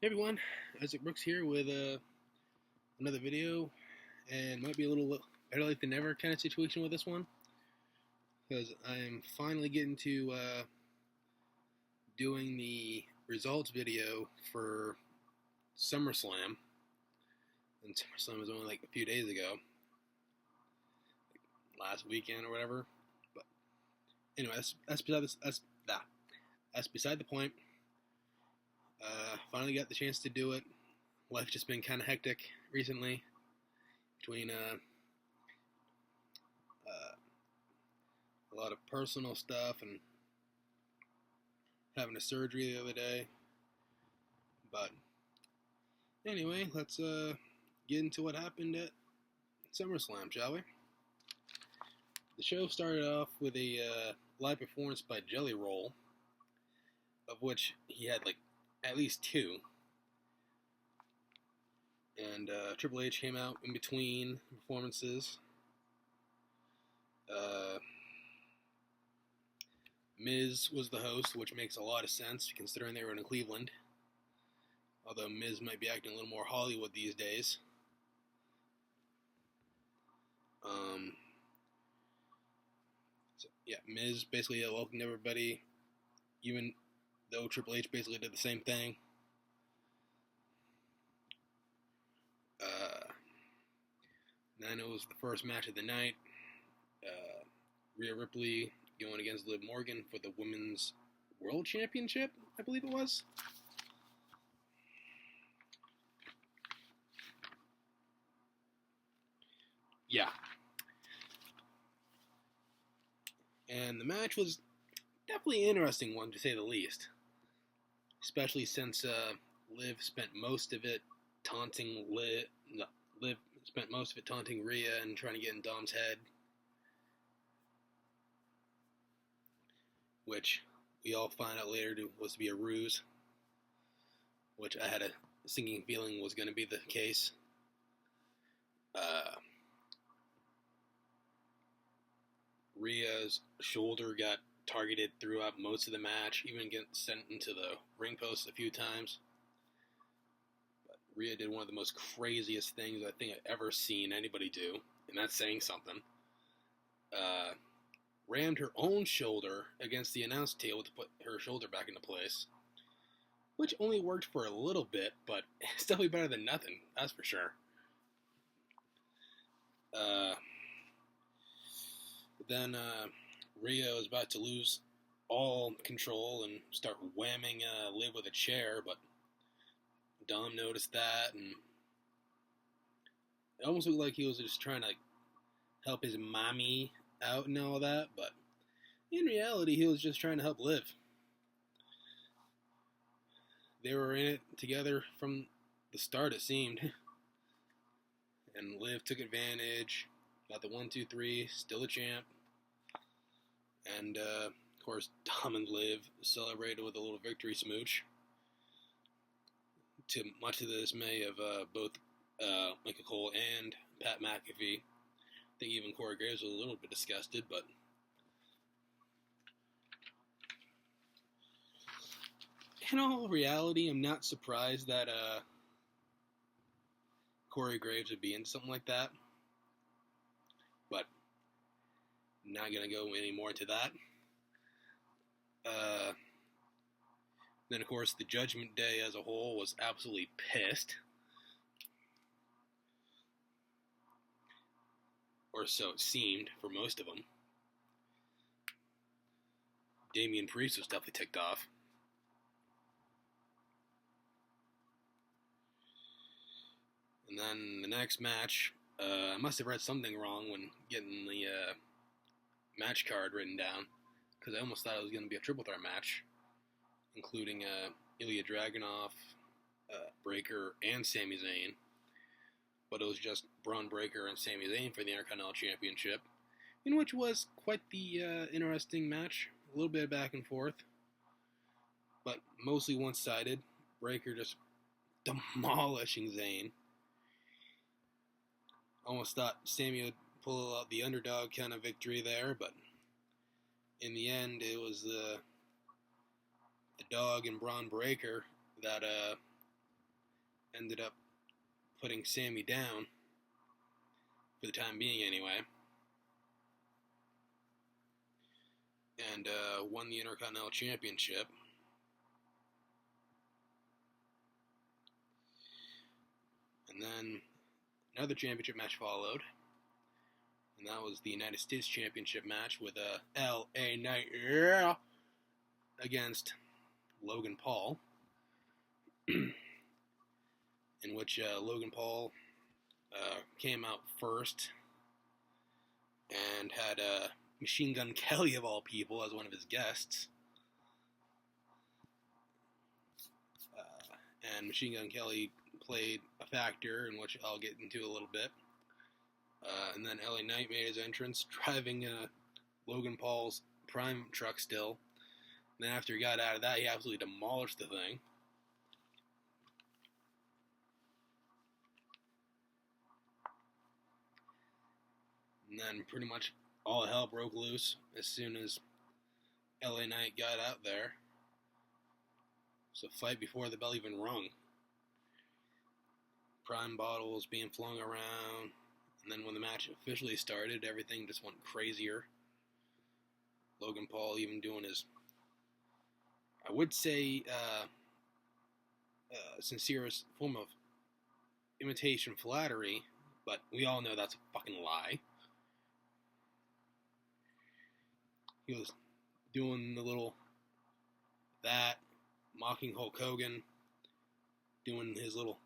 Hey everyone, Isaac Brooks here with another video, and might be a little better late than never kind of situation with this one, because I am finally getting to doing the results video for Summer Slam, and Summer Slam was only like a few days ago, like last weekend or whatever. But anyway, that's beside the point. Finally got the chance to do it. Life's just been kind of hectic recently between a lot of personal stuff and having a surgery the other day. But anyway, let's get into what happened at SummerSlam, shall we? The show started off with a live performance by Jelly Roll, of which he had like at least two. And Triple H came out in between performances. Miz was the host, which makes a lot of sense considering they were in Cleveland. Although Miz might be acting a little more Hollywood these days. Miz basically welcomed everybody, even though Triple H basically did the same thing. Then it was the first match of the night. Rhea Ripley going against Liv Morgan for the Women's World Championship, I believe it was. Yeah. And the match was definitely an interesting one, to say the least. Especially since Liv spent most of it taunting Liv spent most of it taunting Rhea and trying to get in Dom's head. Which we all find out later was to be a ruse. Which I had a sinking feeling was going to be the case. Rhea's shoulder got targeted throughout most of the match, even getting sent into the ring post a few times. But Rhea did one of the most craziest things I think I've ever seen anybody do, and that's saying something. Rammed her own shoulder against the announce table to put her shoulder back into place, which only worked for a little bit, but it's definitely better than nothing, that's for sure. Then Rhea was about to lose all control and start whamming Liv with a chair, but Dom noticed that, and it almost looked like he was just trying to help his mommy out and all that, but in reality, he was just trying to help Liv. They were in it together from the start, it seemed, and Liv took advantage, got the 1-2-3, still a champ. And, of course, Dom and Liv celebrated with a little victory smooch. To much of the dismay of both Michael Cole and Pat McAfee. I think even Corey Graves was a little bit disgusted, but in all reality, I'm not surprised that Corey Graves would be into something like that. But not going to go any more into that. Then, of course, the Judgment Day as a whole was absolutely pissed. Or so it seemed for most of them. Damian Priest was definitely ticked off. And then the next match, I must have read something wrong when getting the match card written down, because I almost thought it was going to be a triple threat match, including Ilya Dragunov, Breakker, and Sami Zayn. But it was just Braun Breaker and Sami Zayn for the Intercontinental Championship, in which was quite the interesting match. A little bit of back and forth, but mostly one-sided. Breaker just demolishing Zayn. Almost thought Sami would pull out the underdog kind of victory there, but in the end, it was the dog and Braun Breaker that ended up putting Sammy down, for the time being anyway, and won the Intercontinental Championship. And then another championship match followed, and that was the United States Championship match with L.A. Knight against Logan Paul, in which Logan Paul came out first and had Machine Gun Kelly, of all people, as one of his guests. And Machine Gun Kelly played a factor, in which I'll get into a little bit. And then LA Knight made his entrance, driving Logan Paul's Prime truck still. And then after he got out of that, he absolutely demolished the thing. And then pretty much all hell broke loose as soon as LA Knight got out there. So fight before the bell even rung. Prime bottles being flung around. And then when the match officially started, everything just went crazier. Logan Paul even doing his, I would say, sincerest form of imitation flattery, but we all know that's a fucking lie. He was doing the little, that, mocking Hulk Hogan, doing his little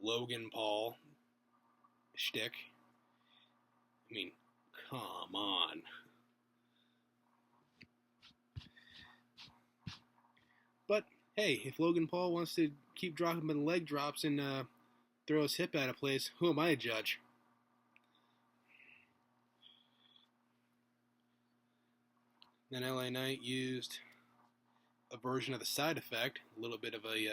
Logan Paul shtick. I mean, come on. But, hey, if Logan Paul wants to keep dropping leg drops and throw his hip at a place, who am I to judge? Then LA Knight used a version of the side effect, a little bit of a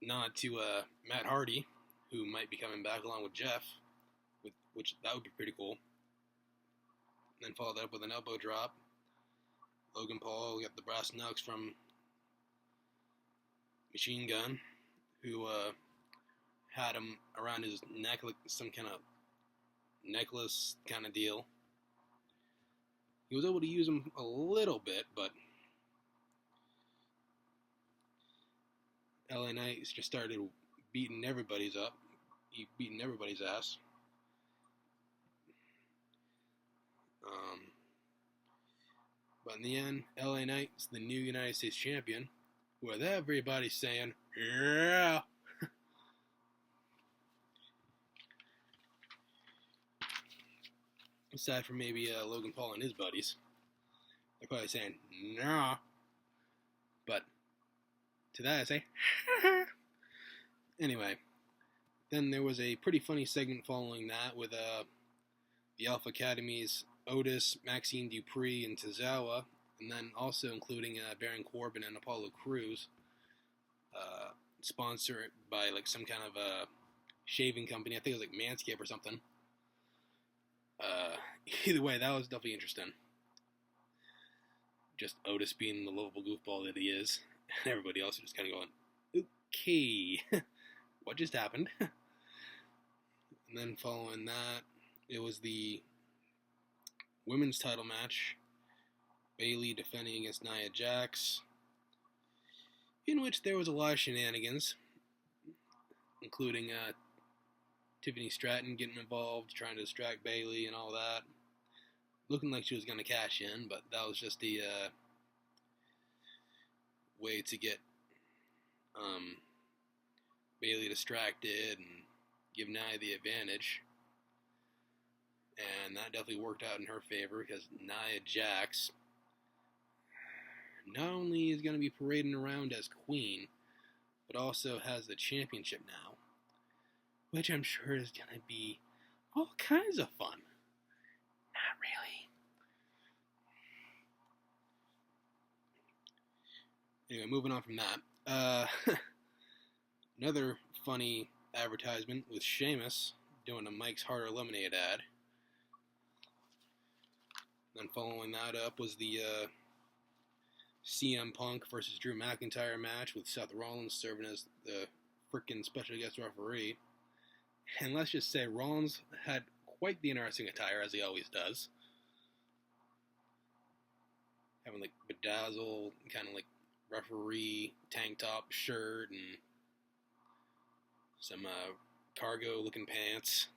nod to Matt Hardy, who might be coming back along with Jeff, which that would be pretty cool. And then followed up with an elbow drop. Logan Paul got the brass knucks from Machine Gun, who had him around his neck like some kind of necklace kind of deal. He was able to use him a little bit, but LA Knight just started beating everybody's up. He beating everybody's ass. But in the end, LA Knight's the new United States champion, with everybody saying, yeah! Aside from maybe Logan Paul and his buddies. They're probably saying, nah. But to that I say, anyway. Then there was a pretty funny segment following that with the Alpha Academy's Otis, Maxine Dupree, and Tozawa, and then also including Baron Corbin and Apollo Crews, sponsored by like some kind of shaving company. I think it was like Manscaped or something. Either way, that was definitely interesting. Just Otis being the lovable goofball that he is, and everybody else just kind of going, okay, what just happened? And then following that, it was the women's title match, Bayley defending against Nia Jax, in which there was a lot of shenanigans, including Tiffany Stratton getting involved, trying to distract Bayley and all that. Looking like she was going to cash in, but that was just the way to get Bayley distracted and give Nia the advantage. And that definitely worked out in her favor, because Nia Jax not only is going to be parading around as queen, but also has the championship now, which I'm sure is going to be all kinds of fun. Not really. Anyway, moving on from that. Another funny advertisement with Sheamus doing a Mike's Harder Lemonade ad. Then following that up was the CM Punk versus Drew McIntyre match with Seth Rollins serving as the frickin' special guest referee. And let's just say Rollins had quite the interesting attire, as he always does. Having like bedazzled, kind of like referee tank top shirt and some cargo looking pants.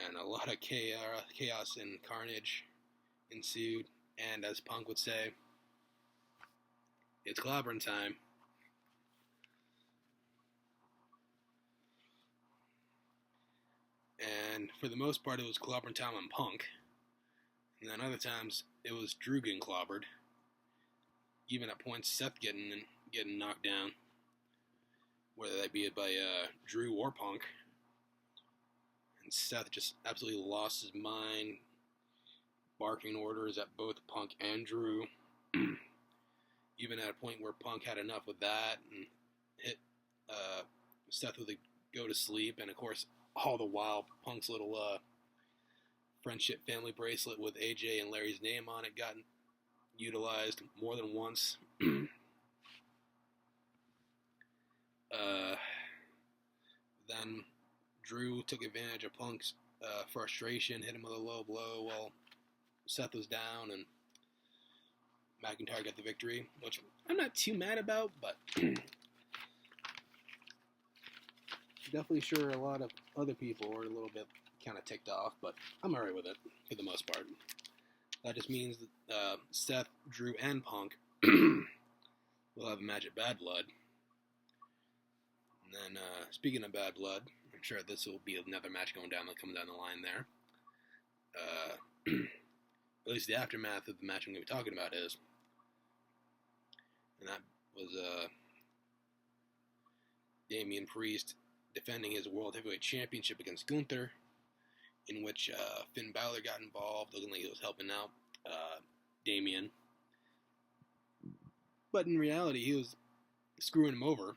And a lot of chaos and carnage ensued. And as Punk would say, it's clobbering time. And for the most part, it was clobbering time on Punk. And then other times, it was Drew getting clobbered. Even at points, Seth getting knocked down. Whether that be by Drew or Punk. And Seth just absolutely lost his mind, barking orders at both Punk and Drew. Even at a point where Punk had enough with that and hit Seth with a go to sleep. And of course, all the while, Punk's little friendship family bracelet with AJ and Larry's name on it got utilized more than once. Then Drew took advantage of Punk's frustration, hit him with a low blow while Seth was down, and McIntyre got the victory, which I'm not too mad about, but definitely sure a lot of other people were a little bit kind of ticked off, but I'm alright with it for the most part. That just means that Seth, Drew, and Punk will have a match at Bad Blood. And then, speaking of Bad Blood, I'm sure this will be another match coming down the line there. At least the aftermath of the match I'm going to be talking about is. And that was Damian Priest defending his World Heavyweight Championship against Gunther, in which Finn Balor got involved, looking like he was helping out Damian. But in reality, he was screwing him over.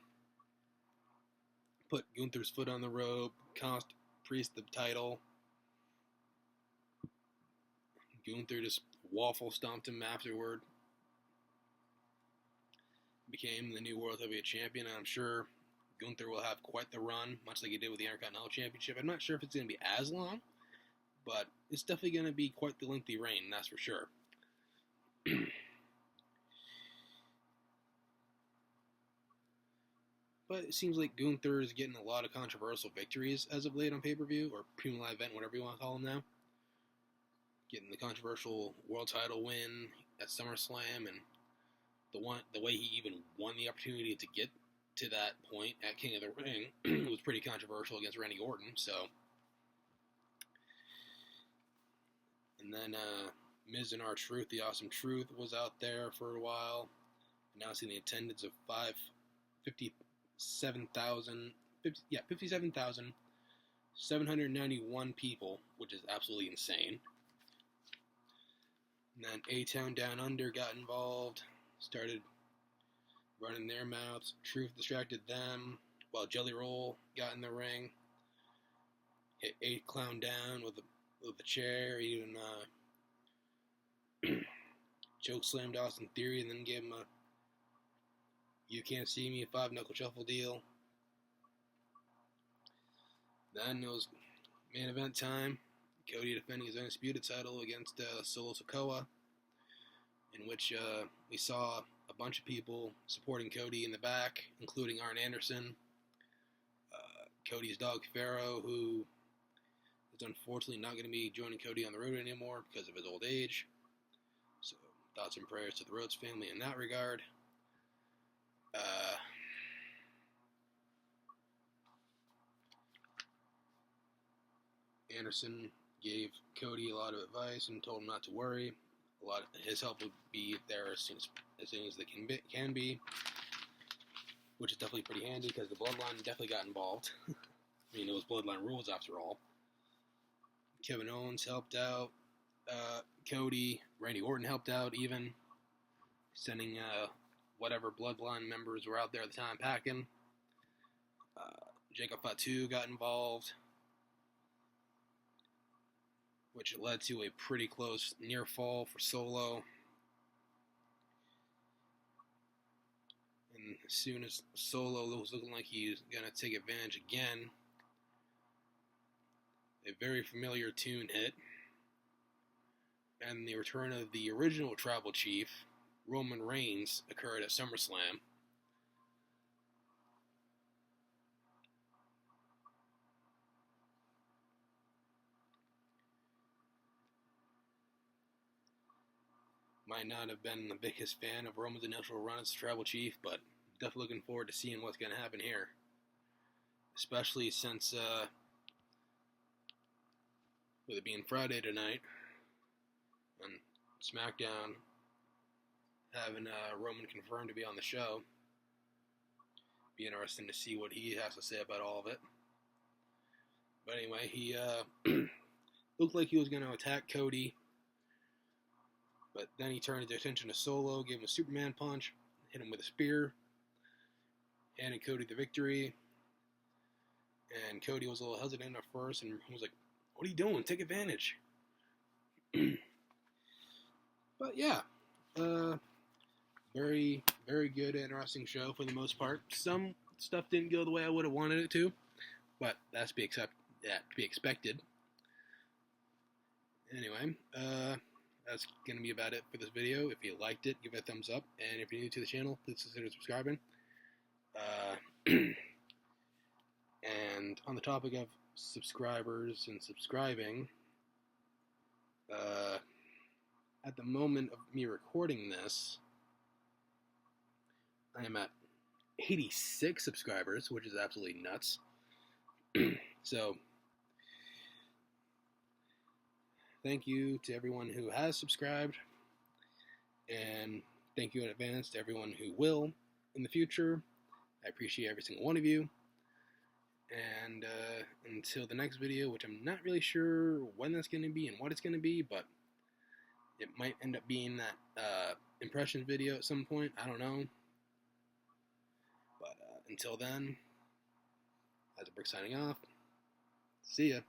Put Gunther's foot on the rope, cost Priest the title. Gunther just waffle stomped him afterward. Became the new World Heavyweight Champion, and I'm sure Gunther will have quite the run, much like he did with the Intercontinental Championship. I'm not sure if it's going to be as long, but it's definitely going to be quite the lengthy reign, that's for sure. But it seems like Gunther is getting a lot of controversial victories as of late on pay-per-view, or premium live event, whatever you want to call them now. Getting the controversial world title win at Summer Slam, and the way he even won the opportunity to get to that point at King of the Ring was pretty controversial against Randy Orton. So, and then Miz and R-Truth, the Awesome Truth, was out there for a while, announcing the attendance of 57,791 people, which is absolutely insane. And then A-Town Down Under got involved, started running their mouths. Truth distracted them while Jelly Roll got in the ring. Hit A-Clown down with a chair. Even choke slammed Austin Theory and then gave him a "You Can't See Me" 5-knuckle shuffle deal. Then it was main event time. Cody defending his undisputed title against Solo Sikoa, in which we saw a bunch of people supporting Cody in the back, including Arn Anderson, Cody's dog Pharaoh, who is unfortunately not going to be joining Cody on the road anymore because of his old age. So thoughts and prayers to the Rhodes family in that regard. Anderson gave Cody a lot of advice and told him not to worry. A lot of his help would be there as soon as they can be, which is definitely pretty handy because the Bloodline definitely got involved. I mean, it was Bloodline rules after all. Kevin Owens helped out. Cody, Randy Orton helped out even, sending whatever Bloodline members were out there at the time packing. Jacob Fatu got involved. which led to a pretty close near fall for Solo. And as soon as Solo was looking like he was going to take advantage again, a very familiar tune hit, and the return of the original Tribal Chief, Roman Reigns, occurred at Summer Slam. Might not have been the biggest fan of Roman's initial run as Tribal Chief, but definitely looking forward to seeing what's going to happen here. Especially since, with it being Friday tonight, on SmackDown, having Roman confirmed to be on the show. Be interesting to see what he has to say about all of it. But anyway, he looked like he was going to attack Cody, but then he turned his attention to Solo, gave him a Superman punch, hit him with a spear, handed Cody the victory. And Cody was a little hesitant at first and was like, "What are you doing? Take advantage." But yeah, very, very good, interesting show for the most part. Some stuff didn't go the way I would have wanted it to, but that's to be expected. Anyway, that's going to be about it for this video. If you liked it, give it a thumbs up, and if you're new to the channel, please consider subscribing. And on the topic of subscribers and subscribing, at the moment of me recording this, I am at 86 subscribers, which is absolutely nuts. So, thank you to everyone who has subscribed, and thank you in advance to everyone who will in the future. I appreciate every single one of you. And until the next video, which I'm not really sure when that's going to be and what it's going to be, but it might end up being that impressions video at some point. I don't know. But until then, Isaac Brick signing off. See ya.